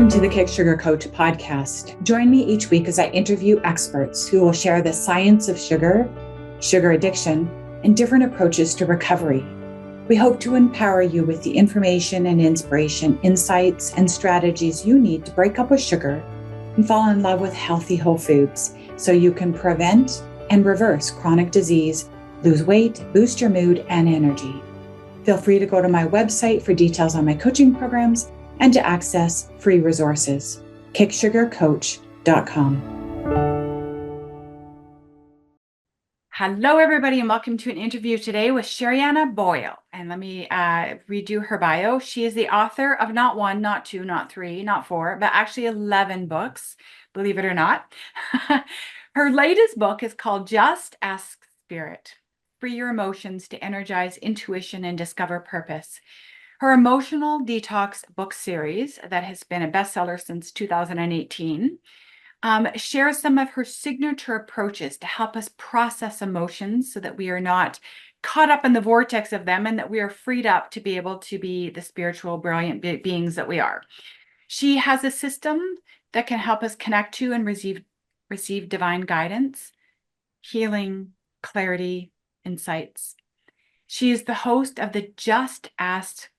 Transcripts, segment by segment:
Welcome to the Kick Sugar Coach podcast. Join me each week as I interview experts who will share the science of sugar, sugar addiction, and different approaches to recovery. We hope to empower you with the information and inspiration, insights, and strategies you need to break up with sugar and fall in love with healthy whole foods so you can prevent and reverse chronic disease, lose weight, boost your mood and energy. Feel free to go to my website for details on my coaching programs and to access free resources, kicksugarcoach.com. Hello, everybody, and welcome to an interview today with Sherianna Boyle. And let me redo her bio. She is the author of not one, not two, not three, not four, but actually 11 books, believe it or not. Her latest book is called Just Ask Spirit, Free Your Emotions to Energize Intuition and Discover Purpose. Her emotional detox book series that has been a bestseller since 2018 shares some of her signature approaches to help us process emotions so that we are not caught up in the vortex of them and that we are freed up to be able to be the spiritual, brilliant beings that we are. She has a system that can help us connect to and receive divine guidance, healing, clarity, insights. She is the host of the Just Ask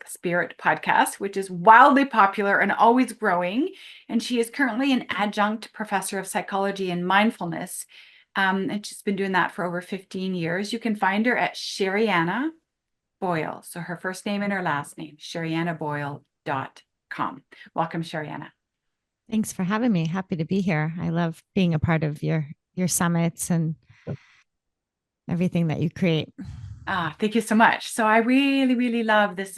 Spirit podcast, which is wildly popular and always growing. And she is currently an adjunct professor of psychology and mindfulness. And she's been doing that for over 15 years. You can find her at Sherianna Boyle. So her first name and her last name, sheriannaboyle.com. Welcome, Sherianna. Thanks for having me. Happy to be here. I love being a part of your summits and everything that you create. Thank you so much. So I really, really love this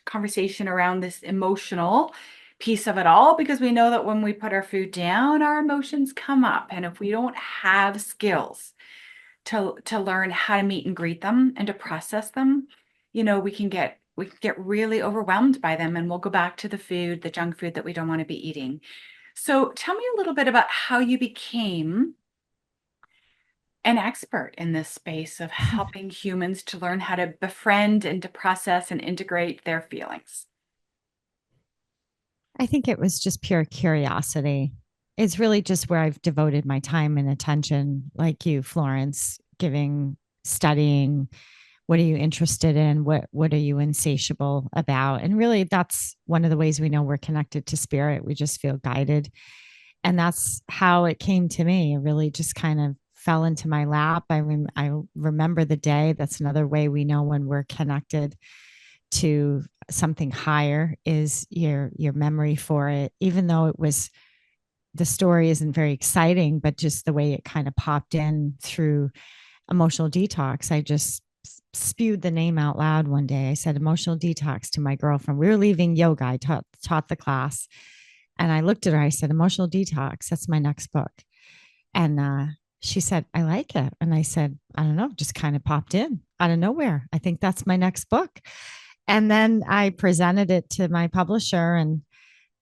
conversation around this emotional piece of it all, because we know that when we put our food down, our emotions come up. And if we don't have skills to learn how to meet and greet them and to process them, you know, we can get really overwhelmed by them, and we'll go back to the food, the junk food that we don't want to be eating. So tell me a little bit about how you became an expert in this space of helping humans to learn how to befriend and to process and integrate their feelings. I think it was just pure curiosity. It's really just where I've devoted my time and attention, like you, Florence, studying. What are you interested in? What are you insatiable about? And really, that's one of the ways we know we're connected to spirit. We just feel guided. And that's how it came to me. It really just kind of fell into my lap. I remember the day. That's another way we know when we're connected to something higher, is your memory for it. Even though the story isn't very exciting, but just the way it kind of popped in through emotional detox. I just spewed the name out loud one day. I said emotional detox to my girlfriend. We were leaving yoga. I taught the class, and I looked at her. I said, emotional detox. That's my next book. And she said, I like it. And I said, I don't know, just kind of popped in out of nowhere. I think that's my next book. And then I presented it to my publisher, and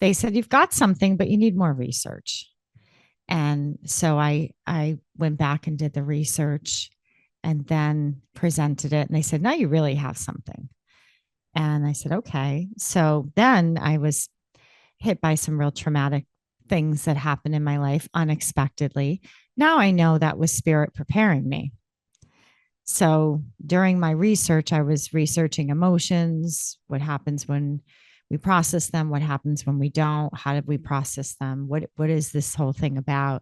they said, you've got something, but you need more research. And so I went back and did the research and then presented it. And they said, now you really have something. And I said, okay. So then I was hit by some real traumatic things that happened in my life unexpectedly. Now I know that was spirit preparing me. So during my research, I was researching emotions, what happens when we process them, what happens when we don't, how did we process them, what is this whole thing about?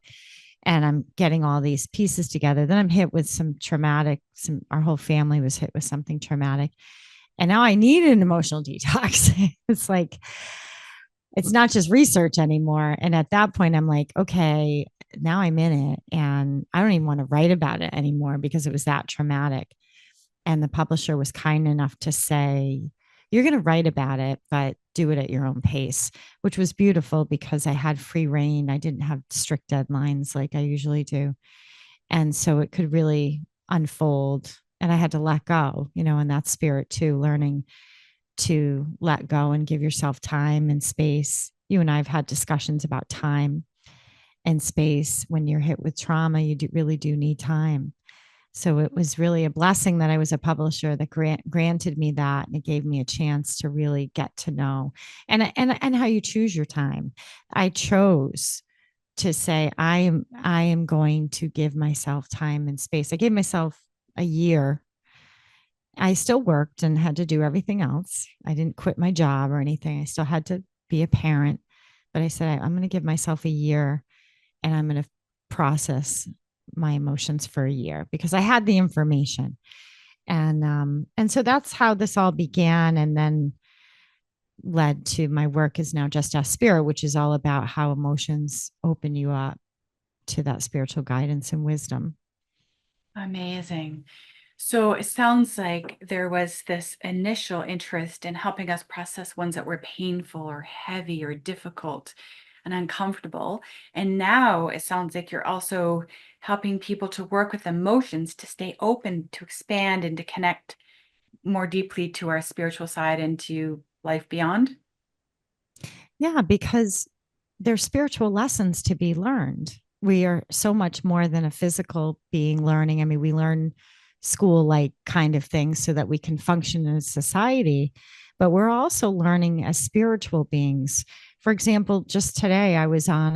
And I'm getting all these pieces together. Then I'm hit with our whole family was hit with something traumatic. And now I need an emotional detox. It's like, it's not just research anymore. And at that point, I'm like, okay, now I'm in it, and I don't even want to write about it anymore because it was that traumatic. And the publisher was kind enough to say, you're going to write about it, but do it at your own pace, which was beautiful because I had free reign. I didn't have strict deadlines like I usually do. And so it could really unfold, and I had to let go, in that spirit too, learning to let go and give yourself time and space. You and I have had discussions about time and space. When you're hit with trauma, really do need time. So it was really a blessing that I was a publisher that granted me that, and it gave me a chance to really get to know and how you choose your time. I chose to say I am going to give myself time and space. I gave myself a year. I still worked and had to do everything else. I didn't quit my job or anything. I still had to be a parent, but I said I'm going to give myself a year, and I'm going to process my emotions for a year because I had the information. And so that's how this all began, and then led to my work is now Just Ask Spirit, which is all about how emotions open you up to that spiritual guidance and wisdom. Amazing. So it sounds like there was this initial interest in helping us process ones that were painful or heavy or difficult and uncomfortable. And now it sounds like you're also helping people to work with emotions, to stay open, to expand, and to connect more deeply to our spiritual side and to life beyond. Yeah, because there's spiritual lessons to be learned. We are so much more than a physical being learning. I mean, we learn school like kind of things so that we can function in society, but we're also learning as spiritual beings. For example, just today I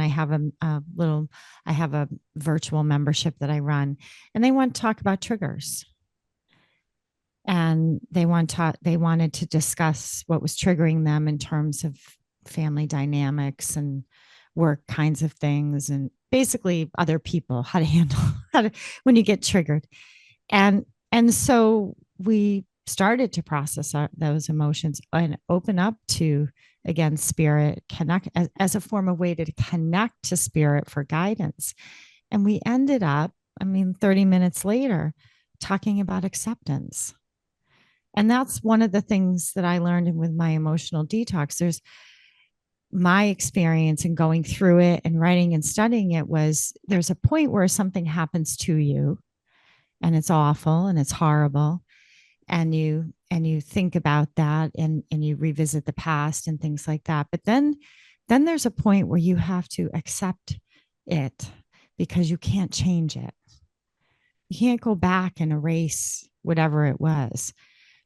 have a virtual membership that I run, and they want to talk about triggers, and they wanted to discuss what was triggering them in terms of family dynamics and work kinds of things, and basically other people, how to handle how to when you get triggered. And so we started to process those emotions and open up to, again, spirit, connect as a form of way to connect to spirit for guidance. And we ended up, I mean, 30 minutes later, talking about acceptance. And that's one of the things that I learned with my emotional detox. There's my experience in going through it and writing and studying it was there's a point where something happens to you and it's awful and it's horrible, and you think about that, and you revisit the past and things like that. But then there's a point where you have to accept it because you can't change it. You can't go back and erase whatever it was,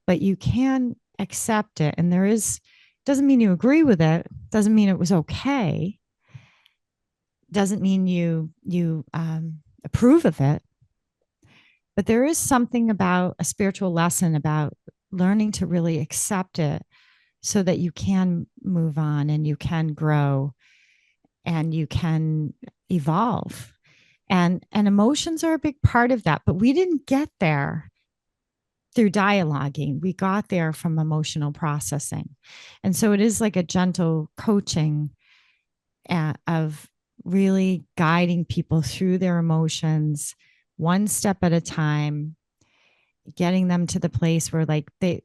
but you can accept it. And there is, doesn't mean you agree with it, doesn't mean it was okay, doesn't mean you approve of it, but there is something about a spiritual lesson about learning to really accept it so that you can move on and you can grow and you can evolve. And emotions are a big part of that, but we didn't get there through dialoguing. We got there from emotional processing. And so it is like a gentle coaching of really guiding people through their emotions one step at a time, getting them to the place where like they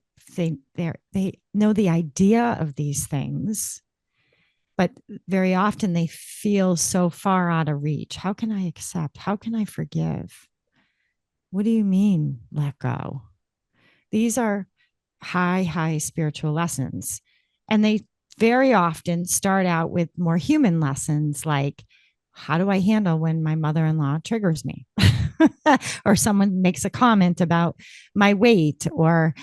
know the idea of these things, but very often they feel so far out of reach. How can I accept? How can I forgive? What do you mean let go? These are high spiritual lessons. And they very often start out with more human lessons like, how do I handle when my mother in law triggers me? Or someone makes a comment about my weight, or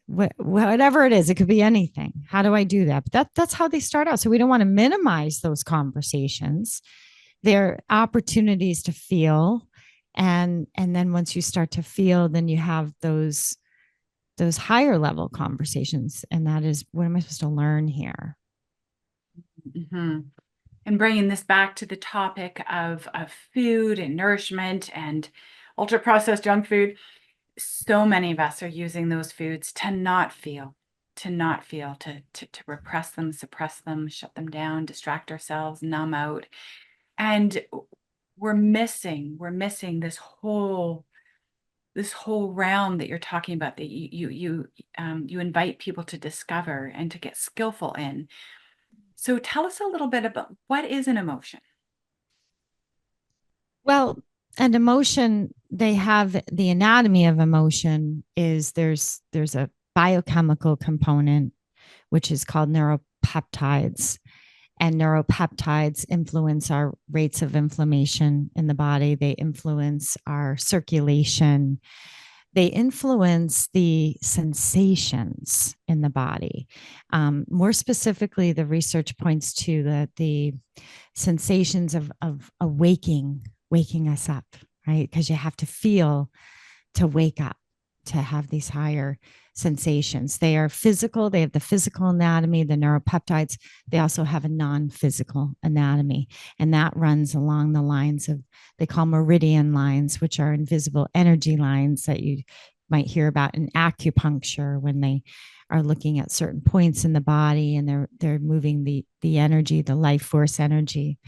whatever it is. It could be anything. How do I do that? But that's how they start out. So we don't want to minimize those conversations. They're opportunities to feel. And then once you start to feel, then you have those higher level conversations, and that is, what am I supposed to learn here? Mhm. And bringing this back to the topic of food and nourishment and ultra processed junk food, so many of us are using those foods to not feel, to repress them, suppress them, shut them down, distract ourselves, numb out. And we're missing this whole realm that you're talking about, that you invite people to discover and to get skillful in. So tell us a little bit about, what is an emotion? Well, and emotion, they have the anatomy of emotion is there's a biochemical component which is called neuropeptides, And neuropeptides influence our rates of inflammation in the body. They influence our circulation. They influence the sensations in the body. More specifically, the research points to the sensations of awaking, waking us up, right? Because you have to feel to wake up, to have these higher sensations. They are physical, they have the physical anatomy, the neuropeptides. They also have a non physical anatomy, and that runs along the lines of, they call meridian lines, which are invisible energy lines that you might hear about in acupuncture when they are looking at certain points in the body and they're moving the energy, the life force energy.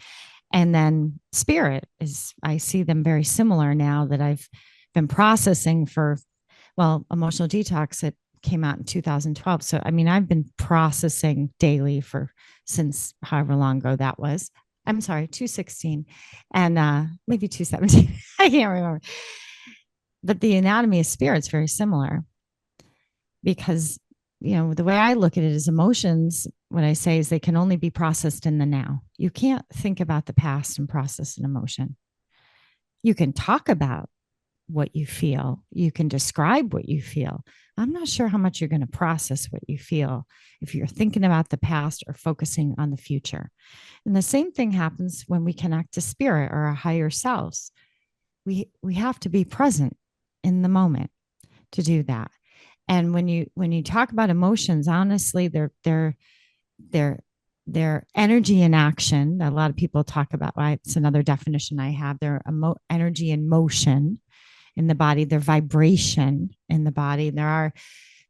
And then spirit is, I see them very similar now that I've been processing for, well, emotional detox, it came out in 2012. So, I mean, I've been processing daily for since however long ago that was. I'm sorry, 216 and maybe 217. I can't remember. But the anatomy of spirit is very similar because, you know, the way I look at it is emotions, what I say is they can only be processed in the now. You can't think about the past and process an emotion. You can talk about what you feel. You can describe what you feel. I'm not sure how much you're going to process what you feel if you're thinking about the past or focusing on the future. And the same thing happens when we connect to spirit or our higher selves. We have to be present in the moment to do that. And when you talk about emotions, honestly, they're they're energy in action. A lot of people talk about, right? It's another definition I have. They're energy in motion in the body, their vibration in the body. There are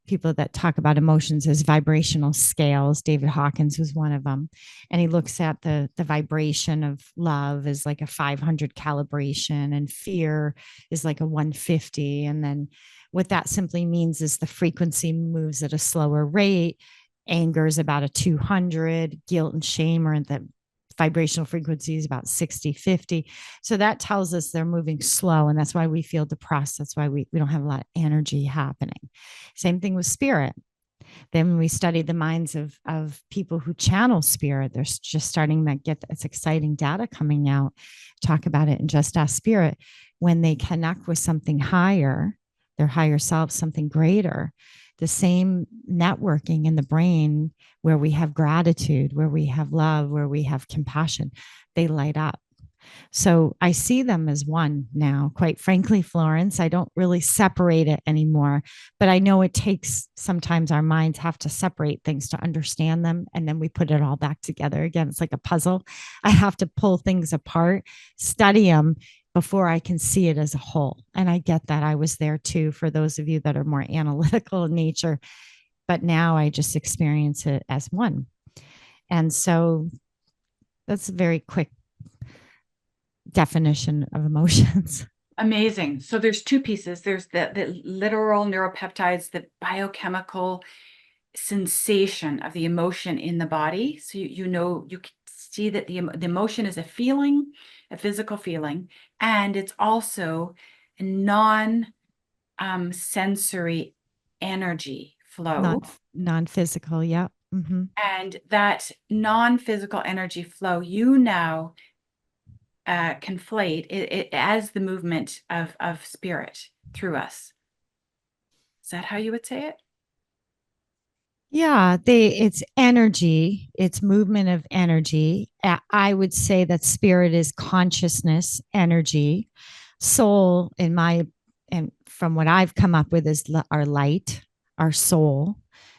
people that talk about emotions as vibrational scales. David Hawkins was one of them. And he looks at the vibration of love as like a 500 calibration, and fear is like a 150. And then what that simply means is the frequency moves at a slower rate. Anger is about a 200, guilt and shame are at the vibrational frequency is about 60, 50. So that tells us they're moving slow. And that's why we feel depressed. That's why we don't have a lot of energy happening. Same thing with spirit. Then when we study the minds of people who channel spirit, they're just starting to get this exciting data coming out. Talk about it in Just Ask Spirit. When they connect with something higher, their higher self, something greater, the same networking in the brain where we have gratitude, where we have love, where we have compassion, they light up. So I see them as one now. Quite frankly, Florence, I don't really separate it anymore, but I know it takes sometimes our minds have to separate things to understand them. And then we put it all back together again. It's like a puzzle. I have to pull things apart, study them before I can see it as a whole. And I get that. I was there too, for those of you that are more analytical in nature, but now I just experience it as one. And so that's a very quick definition of emotions. Amazing. So there's two pieces. There's the literal neuropeptides, the biochemical sensation of the emotion in the body. So you know, you can see that the emotion is a feeling, a physical feeling, and it's also a non sensory energy non flow. non-physical. Yeah. Mm-hmm. And that non-physical energy flow, you now conflate it as the movement of spirit through us. Is that how you would say it? Yeah, it's energy, it's movement of energy. I would say that spirit is consciousness, energy. Soul, in my, and from what I've come up with, is our light. Our soul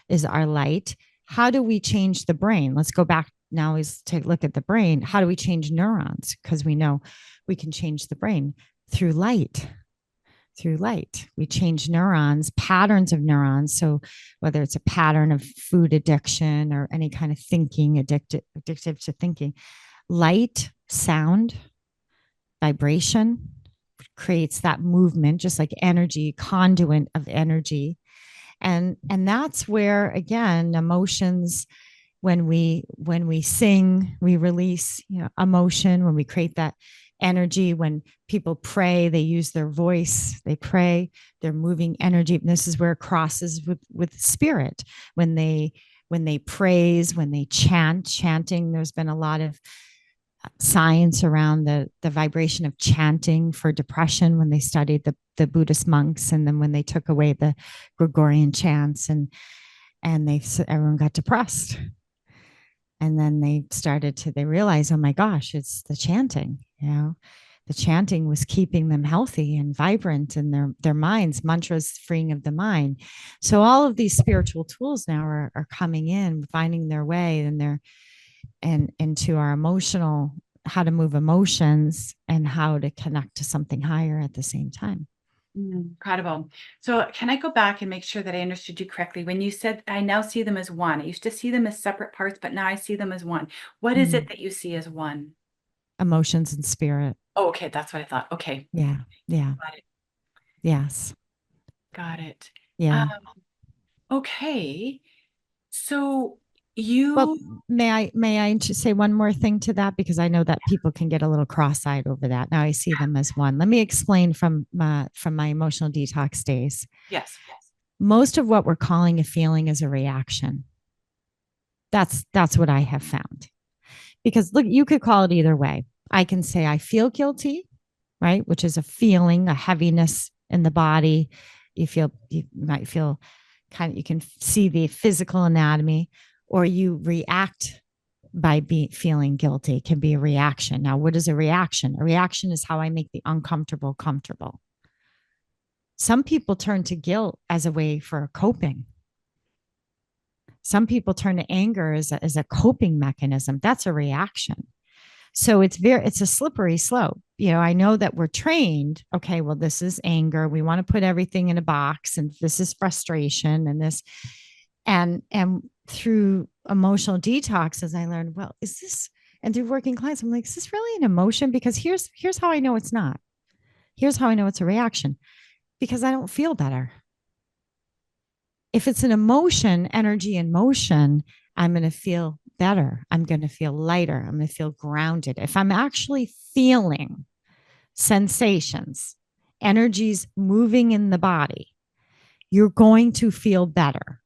is our light. How do we change the brain? Let's go back now, is take a look at the brain. How do we change neurons? Because we know we can change the brain through light. Through light, we change neurons, patterns of neurons. So whether it's a pattern of food addiction or any kind of thinking, addictive to thinking, light, sound, vibration creates that movement, just like energy, conduit of energy. And that's where, again, emotions, when we sing, we release, you know, emotion. When we create that energy, when people pray, they use their voice, they pray, they're moving energy. And this is where it crosses with spirit. When when they praise, when they chant. Chanting, there's been a lot of science around the vibration of chanting for depression when they studied the Buddhist monks, and then when they took away the Gregorian chants, and they everyone got depressed. And then they realize, oh my gosh, it's the chanting, the chanting was keeping them healthy and vibrant in their minds, mantras freeing of the mind. So all of these spiritual tools now are coming in, finding their way, and they're and into our emotional, how to move emotions and how to connect to something higher at the same time. Incredible. So can I go back and make sure that I understood you correctly? When you said, I now see them as one, I used to see them as separate parts, but now I see them as one. What is it Mm. that you see as one? Emotions and spirit. Oh, okay. That's what I thought. Okay. Yeah. Yeah. Got it. Yes. Got it. Yeah. Okay. So Well, you, may I just say one more thing to that, because I know that people can get a little cross-eyed over that. Now I see them as one. Let me explain from my emotional detox days. yes. Most of what we're calling a feeling is a reaction. That's what I have found. Because look, you could call it either way. I can say I feel guilty, right? Which is a feeling, a heaviness in the body. You might feel you can see the physical anatomy, or you react by feeling guilty. It can be a reaction. Now, what is a reaction? A reaction is how I make the uncomfortable comfortable. Some people turn to guilt as a way for coping. Some people turn to anger as a coping mechanism. That's a reaction. So it's a slippery slope. I know that we're trained. Okay, well, this is anger. We want to put everything in a box, and this is frustration, and this, and through emotional detoxes, I learned, well, is this, and through working clients, I'm like, is this really an emotion? Because here's how I know it's not. Here's how I know it's a reaction, because I don't feel better. If it's an emotion, energy in motion, I'm going to feel better. I'm going to feel lighter. I'm going to feel grounded. If I'm actually feeling sensations, energies moving in the body, you're going to feel better.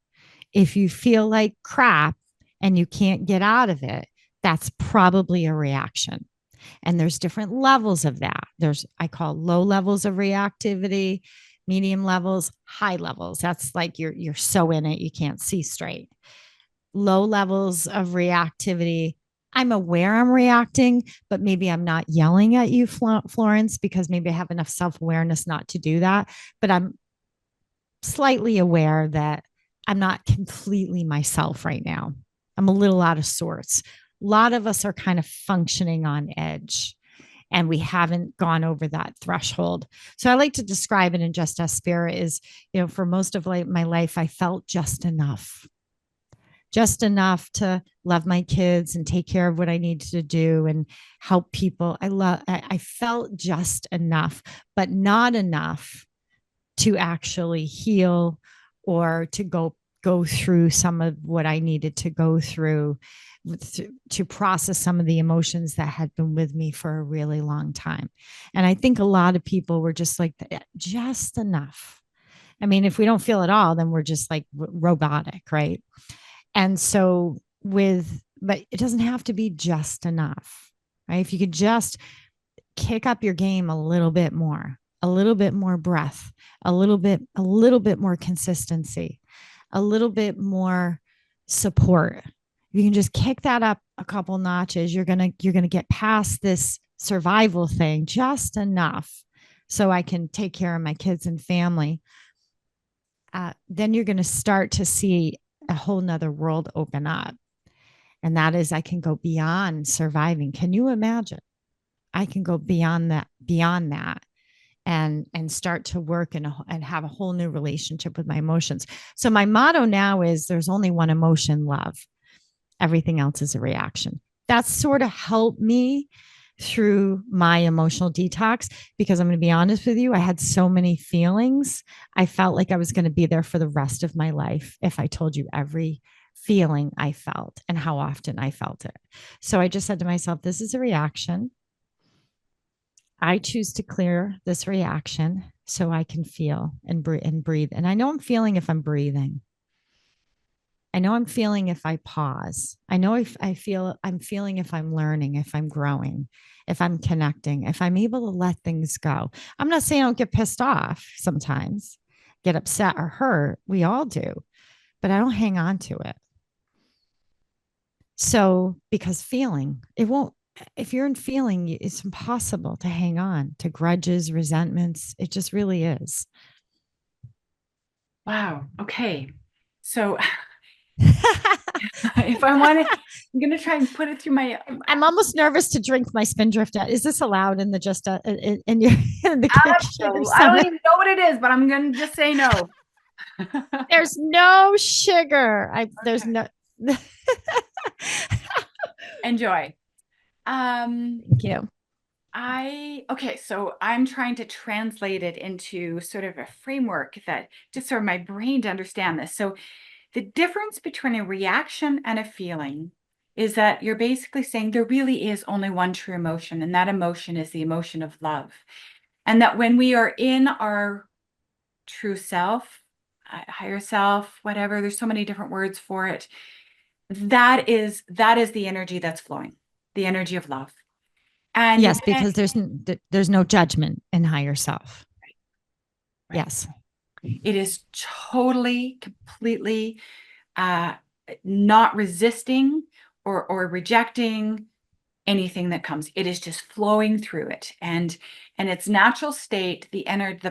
If you feel like crap and you can't get out of it, that's probably a reaction. And there's different levels of that. I call low levels of reactivity, medium levels, high levels. That's like you're so in it you can't see straight. Low levels of reactivity, I'm aware I'm reacting, but maybe I'm not yelling at you, Florence, because maybe I have enough self-awareness not to do that. But I'm slightly aware that I'm not completely myself right now. I'm a little out of sorts. A lot of us are kind of functioning on edge, and we haven't gone over that threshold. So I like to describe it in just as spirit is, for most of my life, I felt just enough to love my kids and take care of what I needed to do and help people. I felt just enough, but not enough to actually heal or to go through some of what I needed to go through to process some of the emotions that had been with me for a really long time. And I think a lot of people were just like, just enough. I mean, if we don't feel it all, then we're just like robotic, right? And so but it doesn't have to be just enough, right? If you could just kick up your game a little bit more breath, a little bit more consistency, a little bit more support. You can just kick that up a couple notches. You're gonna get past this survival thing just enough so I can take care of my kids and family. Then you're going to start to see a whole nother world open up. And that is, I can go beyond surviving. Can you imagine? I can go beyond that and start to work and have a whole new relationship with my emotions. So my motto now is there's only one emotion, love. Everything else is a reaction. That's sort of helped me through my emotional detox, because I'm going to be honest with you, I had so many feelings. I felt like I was going to be there for the rest of my life if I told you every feeling I felt and how often I felt it. So I just said to myself, this is a reaction. I choose to clear this reaction so I can feel and breathe. And I know I'm feeling if I'm breathing. I know I'm feeling if I pause. I know if I feel I'm feeling if I'm learning, if I'm growing, if I'm connecting, if I'm able to let things go. I'm not saying I don't get pissed off sometimes, get upset or hurt. We all do, but I don't hang on to it. So, because feeling, it won't, if you're in feeling, it's impossible to hang on to grudges, resentments. It just really is. Wow. Okay. So if I want to, I'm going to try and put it through my I'm almost nervous to drink my Spindrift. Is this allowed in the just in your in the Kick Sugar I don't Summit? even know what it is, but I'm going to just say no. There's no sugar. There's Okay. no. Enjoy. Thank you. Okay, so I'm trying to translate it into sort of a framework that just sort of my brain to understand this. So the difference between a reaction and a feeling is that you're basically saying there really is only one true emotion, and that emotion is the emotion of love. And that when we are in our true self, higher self, whatever, there's so many different words for it. That is the energy that's flowing, the energy of love. And Yes, because there's no judgment in higher self. right, Yes. it is totally, completely uh, not resisting or rejecting anything that comes. It is just flowing through it, and its natural state, the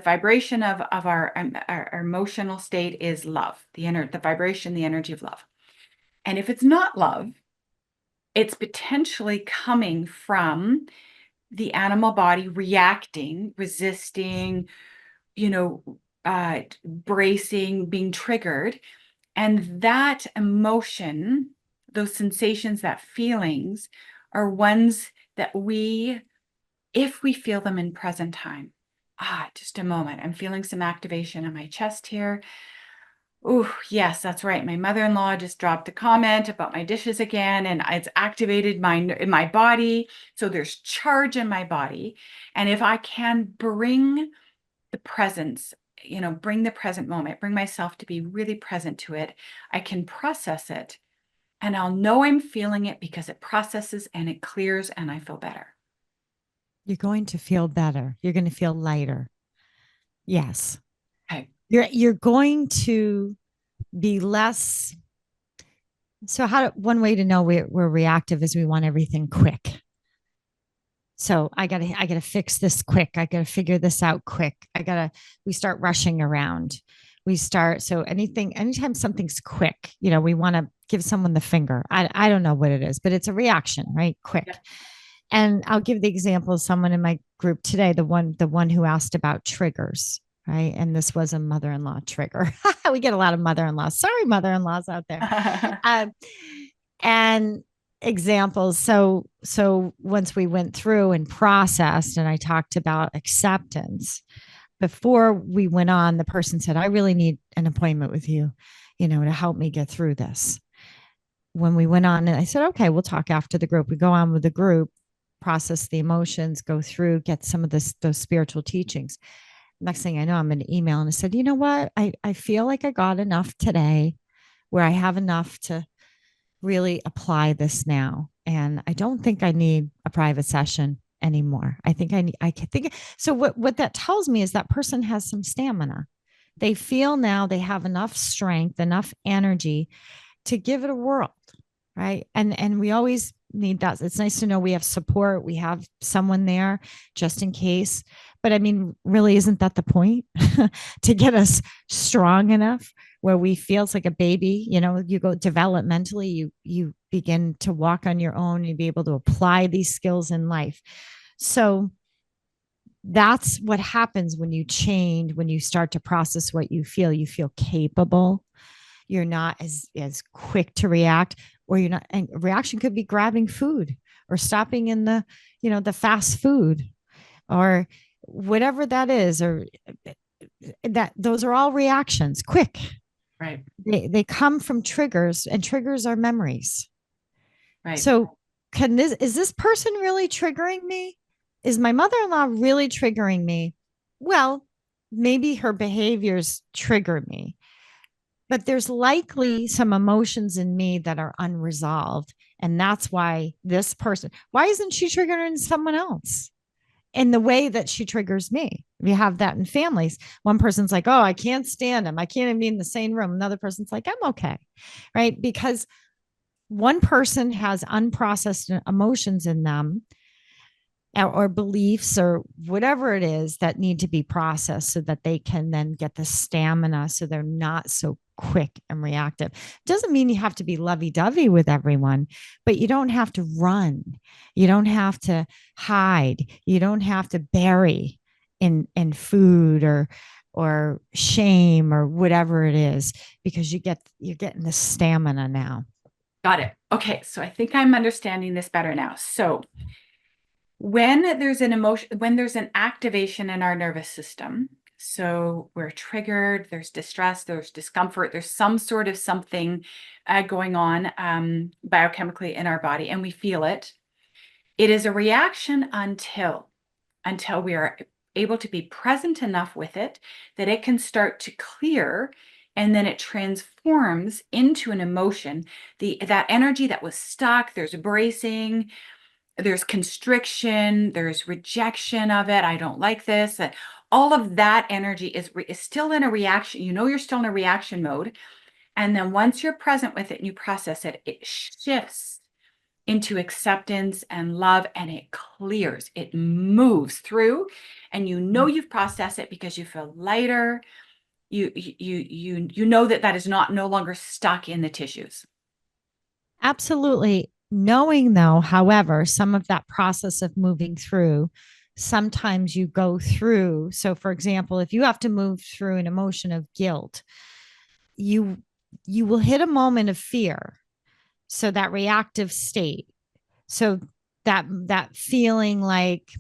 vibration of our emotional state is love. The vibration, the energy of love. And if it's not love, it's potentially coming from the animal body reacting, resisting, you know, bracing, being triggered. And that emotion, those sensations, that feelings are ones that if we feel them in present time, just a moment, I'm feeling some activation in my chest here. Oh, yes, that's right. My mother-in-law just dropped a comment about my dishes again, and it's activated in my body. So there's charge in my body. And if I can bring the presence, bring the present moment, bring myself to be really present to it, I can process it, and I'll know I'm feeling it because it processes and it clears and I feel better. You're going to feel better. You're going to feel lighter. Yes. Okay. You're going to be less. So one way to know we're reactive is we want everything quick. So I gotta fix this quick. I gotta figure this out quick. We start rushing around. So anytime something's quick, we want to give someone the finger. I don't know what it is, but it's a reaction, right? Quick. Yeah. And I'll give the example of someone in my group today, the one who asked about triggers, right? And this was a mother-in-law trigger. We get a lot of mother-in-laws. Sorry, mother-in-laws out there. Um, and examples. So once we went through and processed, and I talked about acceptance, before we went on, the person said, I really need an appointment with you, to help me get through this. When we went on, and I said, okay, we'll talk after the group. We go on with the group, process the emotions, go through, get some of those spiritual teachings. Next thing I know, I'm in an email, and I said, you know what? I feel like I got enough today where I have enough to really apply this now. And I don't think I need a private session anymore. I can think. So what that tells me is that person has some stamina. They feel now they have enough strength, enough energy to give it a whirl, right? And we always need that. It's nice to know we have support, we have someone there just in case. But I mean, really, isn't that the point? To get us strong enough where we feel it's like a baby, you go developmentally, you begin to walk on your own, you be able to apply these skills in life. So that's what happens when you change, when you start to process what you feel capable. You're not as quick to react, or you're not, and reaction could be grabbing food or stopping in the fast food, or whatever that is, or that those are all reactions, quick. Right. They come from triggers, and triggers are memories. Right. So is this person really triggering me? Is my mother-in-law really triggering me? Well, maybe her behaviors trigger me, but there's likely some emotions in me that are unresolved. And that's why this person, why isn't she triggering someone else in the way that she triggers me? We have that in families. One person's like, oh, I can't stand him. I can't even be in the same room. Another person's like, I'm okay. Right. Because one person has unprocessed emotions in them or beliefs or whatever it is that need to be processed so that they can then get the stamina so they're not so quick and reactive. Doesn't mean you have to be lovey-dovey with everyone, but you don't have to run. You don't have to hide. You don't have to bury in food or shame or whatever it is, because you're getting the stamina now. Got it. Okay, so I think I'm understanding this better now. So when there's an emotion, when there's an activation in our nervous system, so we're triggered, there's distress, there's discomfort, there's some sort of something going on biochemically in our body, and we feel it. It is a reaction until we are able to be present enough with it that it can start to clear, and then it transforms into an emotion. That energy that was stuck, there's bracing, there's constriction, there's rejection of it. I don't like this. All of that energy is still in a reaction. You know, you're still in a reaction mode. And then once you're present with it and you process it, it shifts into acceptance and love, and it clears, it moves through, and you know you've processed it because you feel lighter. You know that that is not no longer stuck in the tissues. Absolutely. Knowing, though, however, some of that process of moving through, sometimes you go through. So, for example, if you have to move through an emotion of guilt, you you will hit a moment of fear. So that reactive state. So that feeling like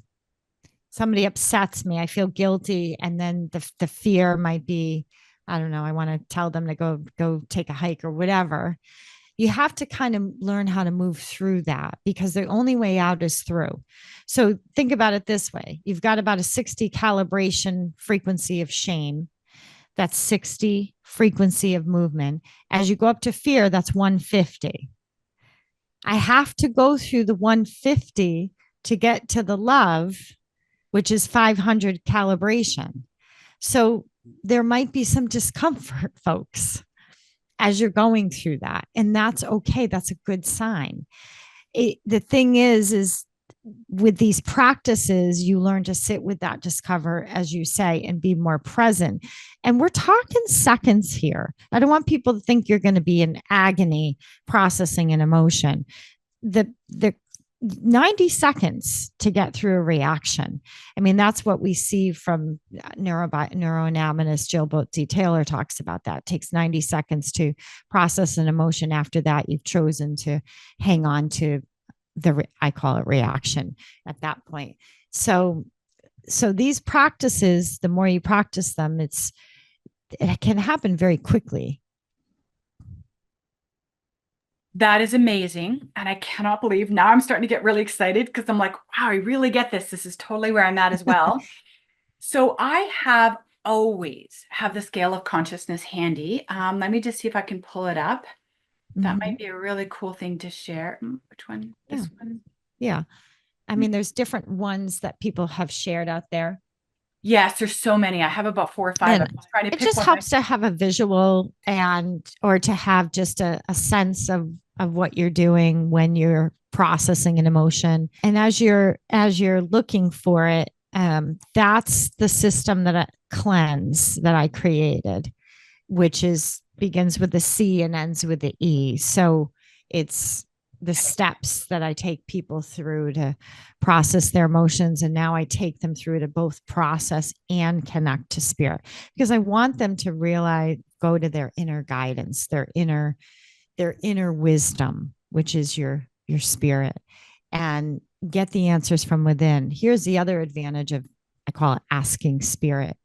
somebody upsets me, I feel guilty, and then the fear might be, I don't know, I want to tell them to go take a hike or whatever. You have to kind of learn how to move through that, because the only way out is through. So think about it this way: you've got about a 60 calibration frequency of shame. That's 60 frequency of movement. As you go up to fear, that's 150. I have to go through the 150 to get to the love, which is 500 calibration. So there might be some discomfort, folks, as you're going through that. And that's okay. That's a good sign. The thing is with these practices, you learn to sit with that discover, as you say, and be more present. And we're talking seconds here. I don't want people to think you're going to be in agony processing an emotion. The 90 seconds to get through a reaction. I mean, that's what we see from neuroanatomist Jill Bolte Taylor talks about that. It takes 90 seconds to process an emotion. After that, you've chosen to hang on to I call it reaction at that point. So these practices, the more you practice them, it can happen very quickly. That is amazing. And I cannot believe now I'm starting to get really excited because I'm like, wow, I really get this. This is totally where I'm at as well. So I have always have the scale of consciousness handy. Let me just see if I can pull it up. That Mm-hmm. might be a really cool thing to share. Which one? Yeah. This one? Yeah. I mean, there's different ones that people have shared out there. Yes, there's so many. I have about 4 or 5. I'm And just trying to it pick just one. helps to have a visual and or to have just a sense of what you're doing when you're processing an emotion. And as you're looking for it, that's the system that cleanse that I created, which is begins with the C and ends with the E. So it's the steps that I take people through to process their emotions. And now I take them through to both process and connect to spirit, because I want them to realize, go to their inner guidance, their inner wisdom, which is your spirit, and get the answers from within. Here's the other advantage of, I call it asking spirit.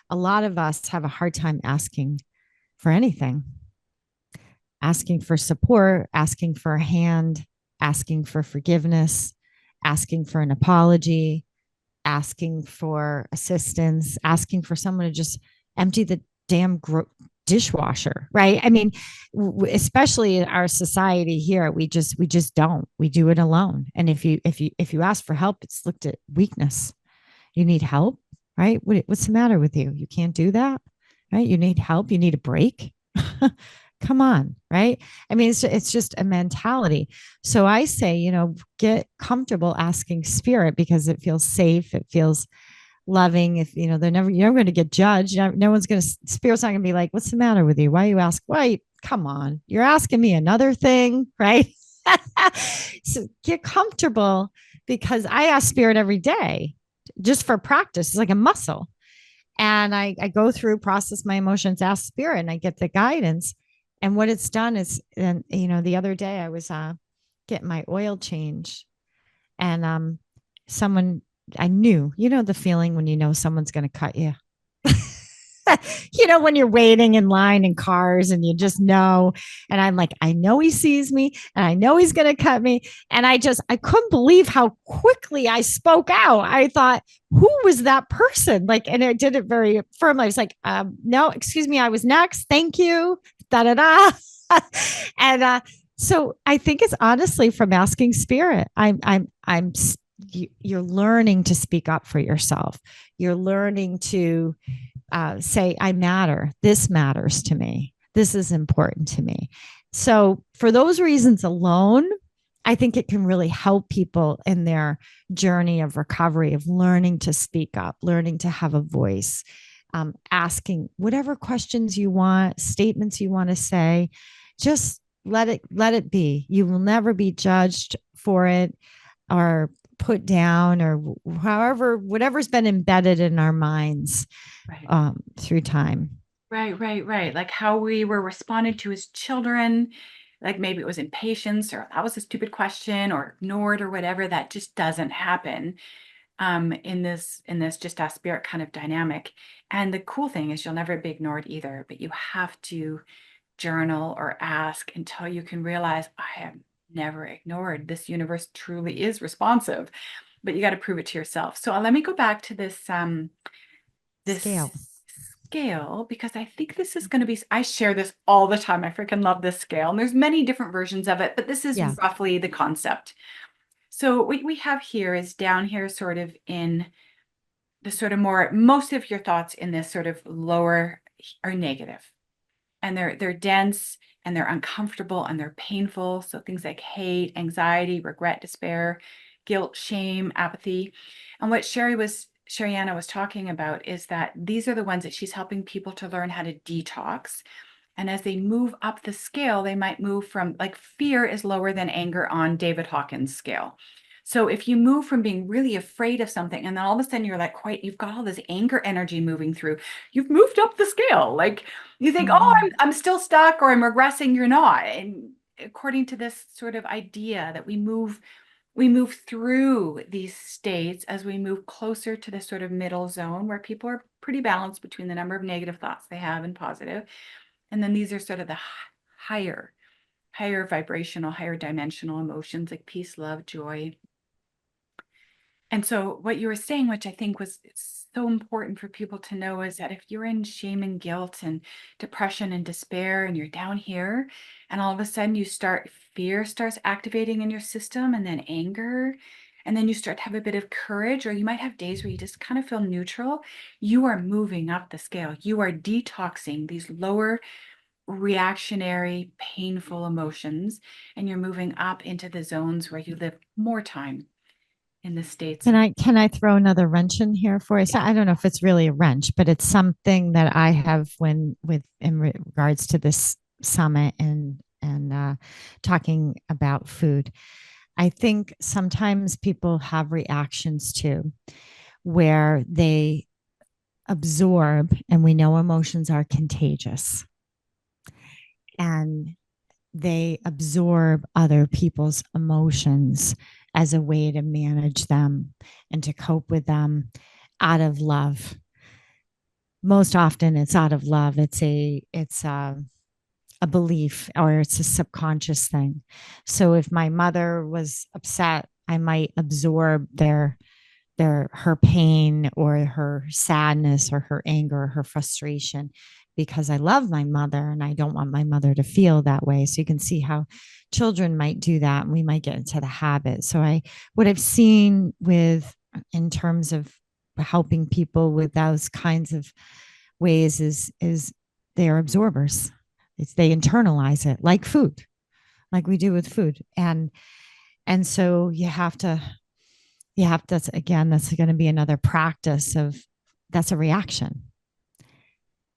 A lot of us have a hard time asking for anything, asking for support, asking for a hand, asking for forgiveness, asking for an apology, asking for assistance, asking for someone to just empty the damn dishwasher, right? I mean, especially in our society here, we just don't. We do it alone. And if you ask for help, it's looked at weakness. You need help, right? What's the matter with you? You can't do that, right? You need help. You need a break. Come on, right? I mean, it's just a mentality. So I say, get comfortable asking spirit because it feels safe. It feels loving. If you're never going to get judged. No one's going to, spirit's not going to be like, what's the matter with you? Why you ask? Why? Come on, you're asking me another thing, right? So get comfortable because I ask spirit every day just for practice. It's like a muscle. And I go through, process my emotions, ask spirit, and I get the guidance. And what it's done is, and the other day I was getting my oil change, and someone I knew, the feeling when someone's going to cut you. When you're waiting in line in cars and you just know. And I'm like, I know he sees me and I know he's going to cut me. And I couldn't believe how quickly I spoke out. I thought, who was that person? Like, and I did it very firmly. I was like, no, excuse me, I was next. Thank you. Da da da. And so I think it's honestly from asking spirit. You're learning to speak up for yourself. You're learning to say, I matter. This matters to me. This is important to me. So, for those reasons alone, I think it can really help people in their journey of recovery, of learning to speak up, learning to have a voice, asking whatever questions you want, statements you want to say. Just let it be. You will never be judged for it or put down or whatever's been embedded in our minds Right. through time. Right. Like how we were responded to as children, like maybe it was impatience or that was a stupid question or ignored or whatever. That just doesn't happen in this just ask spirit kind of dynamic. And the cool thing is you'll never be ignored either, but you have to journal or ask until you can realize I am never ignored. This universe truly is responsive, but you got to prove it to yourself. So let me go back to this Scale. scale because I think this is going to be, I share this all the time. I freaking love this scale. And there's many different versions of it, but this is Yeah. roughly the concept. So what we have here is down here sort of in the sort of more, most of your thoughts in this sort of lower are negative. And they're dense and they're uncomfortable and they're painful. So things like hate, anxiety, regret, despair, guilt, shame, apathy. And what Sherianna was talking about is that these are the ones that she's helping people to learn how to detox. And as they move up the scale, they might move from like fear is lower than anger on David Hawkins' scale. So if you move from being really afraid of something and then all of a sudden you're like quite, you've got all this anger energy moving through, you've moved up the scale. Like you think, oh, Mm-hmm. I'm still stuck or I'm regressing, you're not. And according to this sort of idea that we move through these states as we move closer to this sort of middle zone where people are pretty balanced between the number of negative thoughts they have and positive. And then these are sort of the higher vibrational, higher dimensional emotions like peace, love, joy. And so what you were saying, which I think was so important for people to know, is that if you're in shame and guilt and depression and despair and you're down here and all of a sudden fear starts activating in your system and then anger, and then you start to have a bit of courage, or you might have days where you just kind of feel neutral, you are moving up the scale. You are detoxing these lower reactionary, painful emotions, and you're moving up into the zones where you live more time in the states Can of, I throw another wrench in here for you? So yeah. I don't know if it's really a wrench, but it's something that I have when with in regards to this summit and talking about food. I think sometimes people have reactions too, where they absorb, and we know emotions are contagious, and they absorb other people's emotions as a way to manage them and to cope with them out of love. Most often it's out of love. It's a belief or it's a subconscious thing. So if my mother was upset, I might absorb her pain or her sadness or her anger or her frustration because I love my mother and I don't want my mother to feel that way. So you can see how children might do that and we might get into the habit. So what I've seen with in terms of helping people with those kinds of ways is they are absorbers. They internalize it like food, like we do with food. And so that's again, that's going to be another practice of that's a reaction.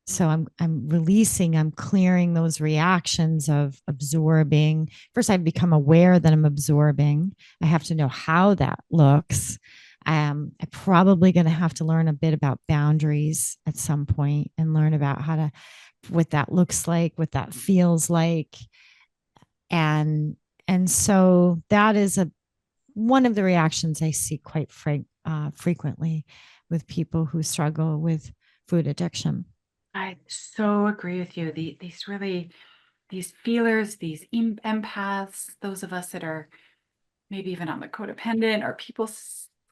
So I'm releasing, I'm clearing those reactions of absorbing. First, I've become aware that I'm absorbing. I have to know how that looks. I'm probably going to have to learn a bit about boundaries at some point and learn about how to what that looks like, what that feels like. And and so that is a one of the reactions I see quite frequently with people who struggle with food addiction. I so agree with you. These really, these feelers, these empaths, those of us that are maybe even on the codependent or people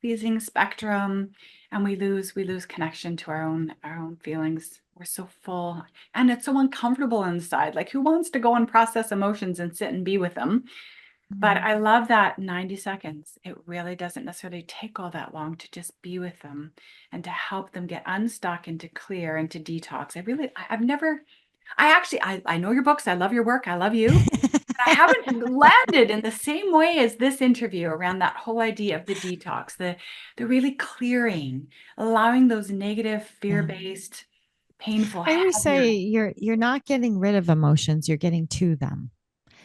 pleasing spectrum, and we lose connection to our own feelings. We're so full, and it's so uncomfortable inside. Like, who wants to go and process emotions and sit and be with them? But Mm. I love that 90 seconds. It really doesn't necessarily take all that long to just be with them and to help them get unstuck and to clear and to detox. I've never, I know your books. I love your work. I love you. I haven't landed in the same way as this interview around that whole idea of the detox, the really clearing, allowing those negative, Yeah. fear-based, painful, I always heavier. say you're not getting rid of emotions, you're getting to them.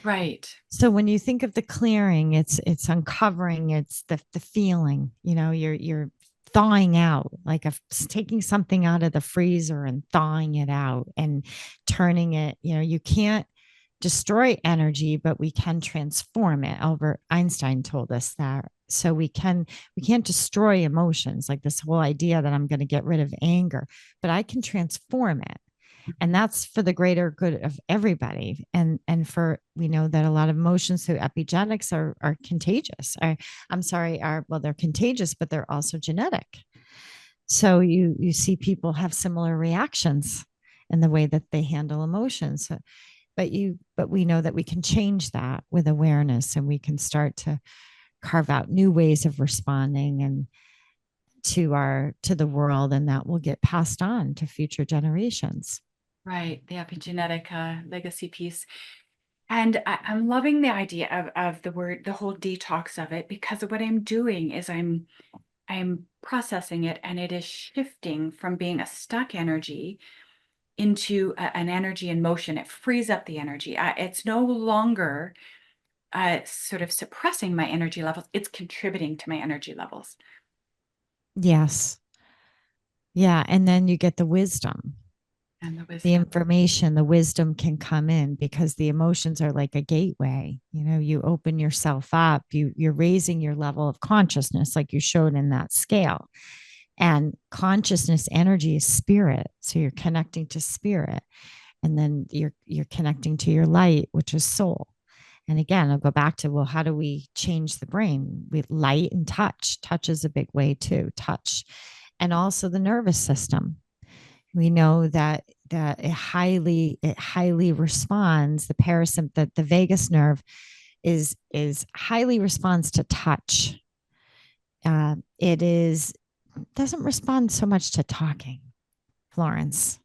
Right. So when you think of the clearing, it's uncovering, it's the feeling, you're thawing out, like taking something out of the freezer and thawing it out and turning it, you can't destroy energy, but we can transform it. Albert Einstein told us that. So we can't destroy emotions, like this whole idea that I'm going to get rid of anger, but I can transform it, and Mhm. that's for the greater good of everybody. And for we know that a lot of emotions through epigenetics are contagious. I'm sorry, are well, they're contagious, but they're also genetic. So you see people have similar reactions in the way that they handle emotions. But we know that we can change that with awareness, and we can start to carve out new ways of responding and to the world, and that will get passed on to future generations. Right. The epigenetic legacy piece. And I'm loving the idea of the whole detox of it, because what I'm doing is I'm processing it, and it is shifting from being a stuck energy into an energy in motion. It frees up the energy. It's no longer sort of suppressing my energy levels. It's contributing to my energy levels Yes. Yeah. And then you get the wisdom, and the the wisdom. information, the wisdom can come in because the emotions are like a gateway. You open yourself up, you're raising your level of consciousness, like you showed in that scale. And consciousness energy is spirit. So you're connecting to spirit. And then you're connecting to your light, which is soul. And again, I'll go back to, well, how do we change the brain? With light and touch. Touch is a big way too. Touch. And also the nervous system. We know that it highly responds. The parasymp that the vagus nerve is highly responds to touch. It is doesn't respond so much to talking, Florence.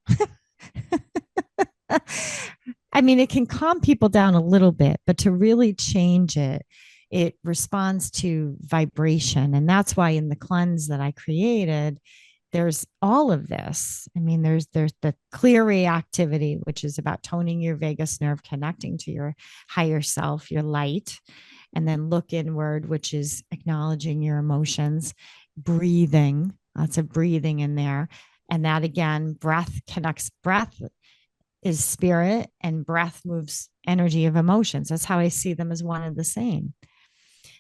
I mean, it can calm people down a little bit, but to really change it, it responds to vibration. And that's why in the cleanse that I created, there's all of this. I mean, there's the clear reactivity, which is about toning your vagus nerve, connecting to your higher self, your light, and then look inward, which is acknowledging your emotions, breathing, lots of breathing in there. And that again, breath connects. Breath is spirit, and breath moves energy of emotions. That's how I see them as one and the same.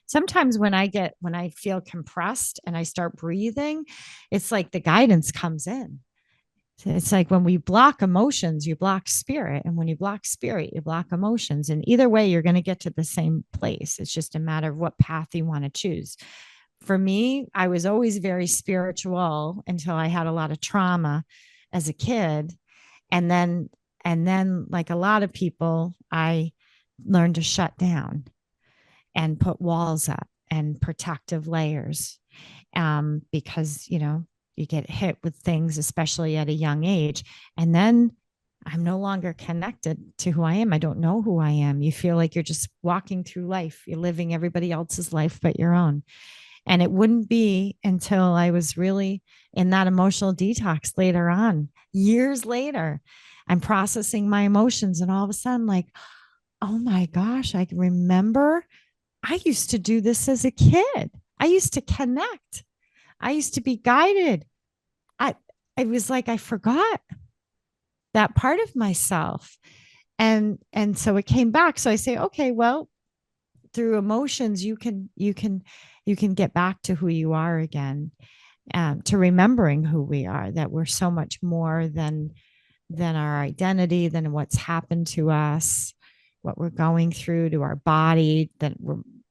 Sometimes when I feel compressed and I start breathing, it's like the guidance comes in. It's like when we block emotions, you block spirit. And when you block spirit, you block emotions. And either way, you're going to get to the same place. It's just a matter of what path you want to choose. For me, I was always very spiritual until I had a lot of trauma as a kid. And then, like a lot of people, I learned to shut down and put walls up and protective layers, because, you get hit with things, especially at a young age. And then I'm no longer connected to who I am. I don't know who I am. You feel like you're just walking through life. You're living everybody else's life but your own. And it wouldn't be until I was really in that emotional detox later on, years later, I'm processing my emotions. And all of a sudden, like, oh my gosh, I can remember I used to do this as a kid. I used to connect. I used to be guided. I it was like I forgot that part of myself. And so it came back. So I say, okay, well, through emotions, you can get back to who you are again, to remembering who we are, that we're so much more than our identity, than what's happened to us, what we're going through to our body, than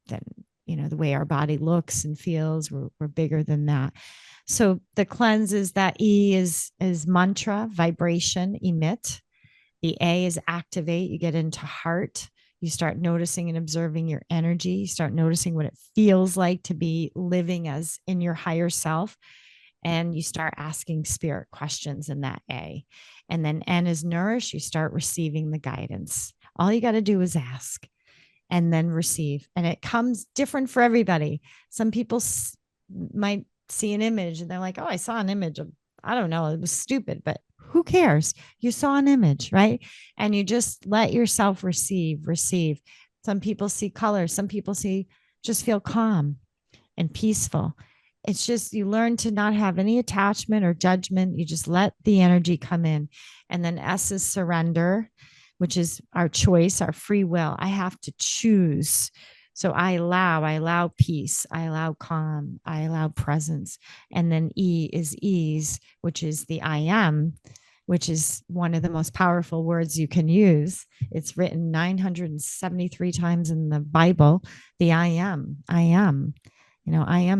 the way our body looks and feels. We're bigger than that. So the cleanse is that E is mantra, vibration, emit. The A is activate. You get into heart. You start noticing and observing your energy. You start noticing what it feels like to be living as in your higher self. And you start asking spirit questions in that A. And then N is nourish. You start receiving the guidance. All you got to do is ask and then receive. And it comes different for everybody. Some people might see an image and they're like, oh, I saw an image of, I don't know, it was stupid, but who cares? You saw an image, right? And you just let yourself receive. Some people see colors, some people just feel calm and peaceful. It's just you learn to not have any attachment or judgment. You just let the energy come in. And then S is surrender, which is our choice, our free will. I have to choose. So I allow peace, I allow calm, I allow presence. And then E is ease, which is the I am, which is one of the most powerful words you can use. It's written 973 times in the Bible. The I am, I am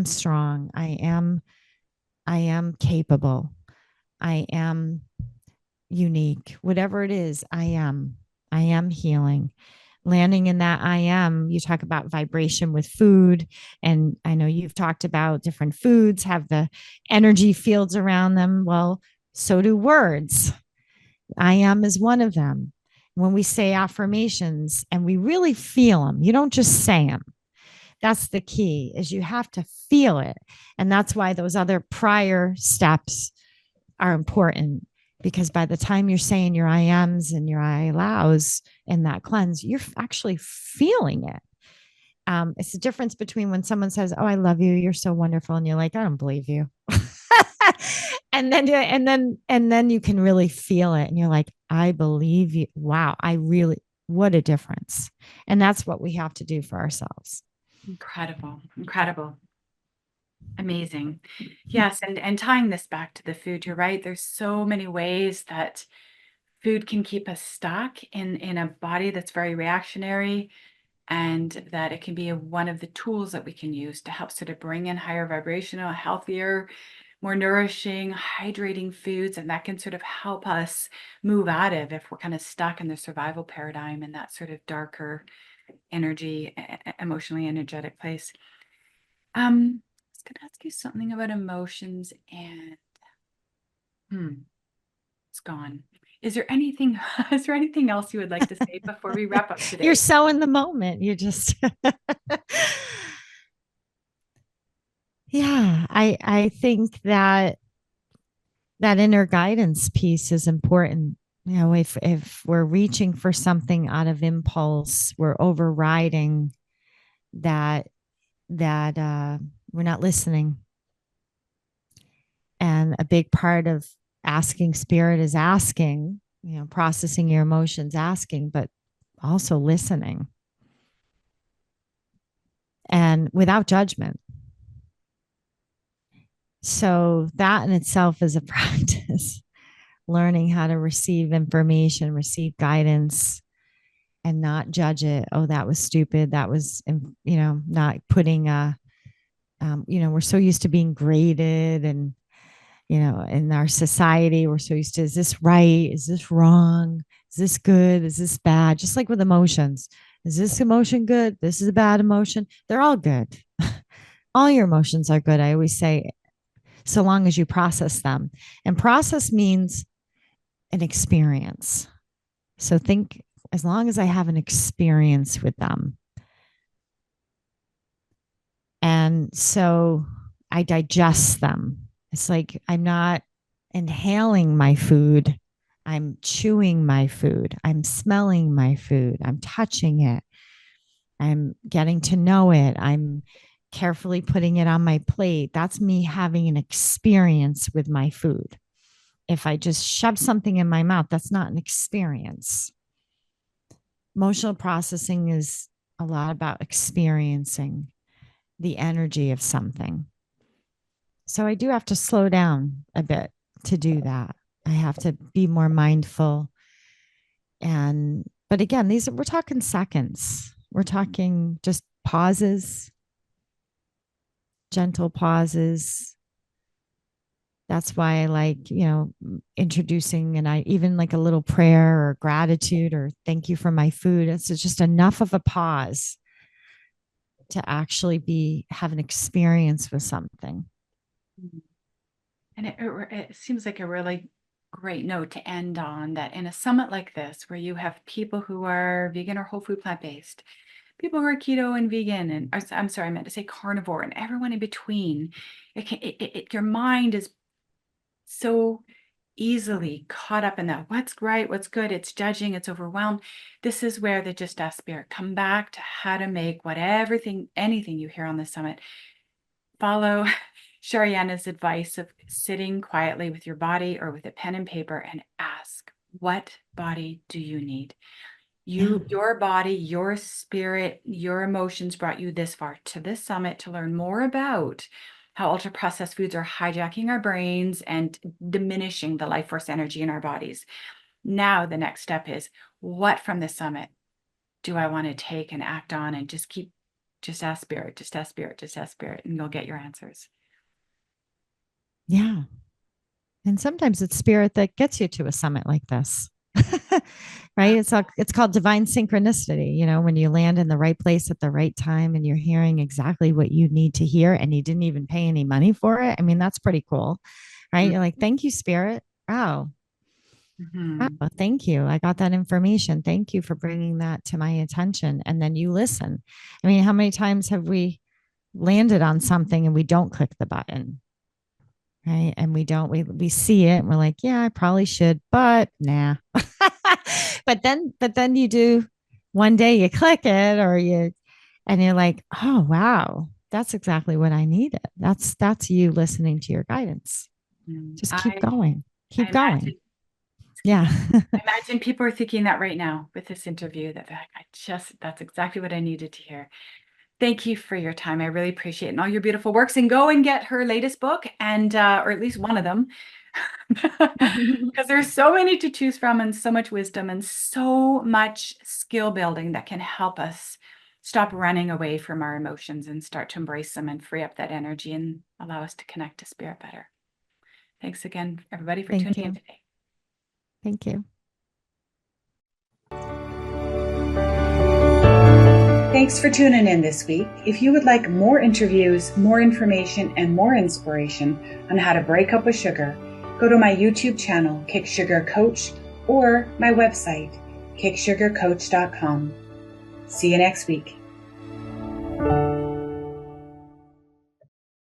strong. I am capable. I am unique. Whatever it is, I am healing. Landing in that I am, you talk about vibration with food. And I know you've talked about different foods have the energy fields around them. Well, so do words. I am is one of them. When we say affirmations and we really feel them, you don't just say them. That's the key, is you have to feel it. And that's why those other prior steps are important, because by the time you're saying your I ams and your I allows in that cleanse, you're actually feeling it. It's the difference between when someone says, oh, I love you, you're so wonderful, and you're like, I don't believe you. And then you can really feel it and you're like, I believe you. Wow, what a difference. And that's what we have to do for ourselves. Incredible. Incredible. Amazing. Yes, and tying this back to the food, you're right. There's so many ways that food can keep us stuck in a body that's very reactionary, and that it can be one of the tools that we can use to help sort of bring in higher vibrational, healthier, more nourishing, hydrating foods, and that can sort of help us move out of if we're kind of stuck in the survival paradigm in that sort of darker energy, emotionally energetic place. I was going to ask you something about emotions and it's gone. Is there anything is there anything else you would like to say before we wrap up You're today? so in the moment. You just yeah, I think that inner guidance piece is important. If we're reaching for something out of impulse, we're overriding that we're not listening. And a big part of asking spirit is asking, processing your emotions, asking, but also listening and without judgment. So that in itself is a practice, learning how to receive information, receive guidance, and not judge it. Oh, that was stupid. That was, not putting we're so used to being graded and, in our society, we're so used to, is this right? Is this wrong? Is this good? Is this bad? Just like with emotions. Is this emotion good? This is a bad emotion. They're all good. All your emotions are good. I always say, so long as you process them. And process means an experience. So think, as long as I have an experience with them. And so I digest them. It's like I'm not inhaling my food. I'm chewing my food. I'm smelling my food. I'm touching it. I'm getting to know it. I'm carefully putting it on my plate. That's me having an experience with my food. If I just shove something in my mouth, that's not an experience. Emotional processing is a lot about experiencing the energy of something. So I do have to slow down a bit to do that. I have to be more mindful. And, but again, we're talking seconds. We're talking just pauses, gentle pauses. That's why I like, introducing, and I even like a little prayer or gratitude or thank you for my food. It's just enough of a pause to actually have an experience with something. And it seems like a really great note to end on, that in a summit like this, where you have people who are vegan or whole food plant-based, people who are keto and vegan, and I'm sorry, I meant to say carnivore, and everyone in between, your mind is so easily caught up in that what's right, what's good, it's judging, it's overwhelmed. This is where the Just Ask Spirit, come back to how to make anything you hear on this summit, follow Sherianna's advice of sitting quietly with your body or with a pen and paper and ask, what body do you need? Yeah. Your body, your spirit, your emotions brought you this far to this summit to learn more about how ultra processed foods are hijacking our brains and diminishing the life force energy in our bodies. Now, the next step is, what from this summit do I want to take and act on, and just ask spirit, just ask spirit, just ask spirit, and you'll get your answers. Yeah. And sometimes it's spirit that gets you to a summit like this. Right? It's called divine synchronicity, when you land in the right place at the right time and you're hearing exactly what you need to hear and you didn't even pay any money for it. I mean, that's pretty cool. Right? You're like, thank you, spirit. Wow. Mm-hmm. Wow, thank you. I got that information. Thank you for bringing that to my attention. And then you listen. I mean, how many times have we landed on something and we don't click the button? Right. And we see it and we're like, yeah, I probably should, but nah. but then you do, one day you click it, and you're like, oh wow, that's exactly what I needed. That's you listening to your guidance. Just keep I going. I Keep going. imagine, excuse Yeah. me. I imagine people are thinking that right now with this interview, that they're like, that's exactly what I needed to hear. Thank you for your time. I really appreciate it, and all your beautiful works. And go and get her latest book, and or at least one of them, because there's so many to choose from, and so much wisdom, and so much skill building that can help us stop running away from our emotions and start to embrace them and free up that energy and allow us to connect to spirit better. Thanks again, everybody, for Thank tuning in you. today. Thank you. Thanks for tuning in this week. If you would like more interviews, more information, and more inspiration on how to break up with sugar, go to my YouTube channel, Kick Sugar Coach, or my website, kicksugarcoach.com. See you next week.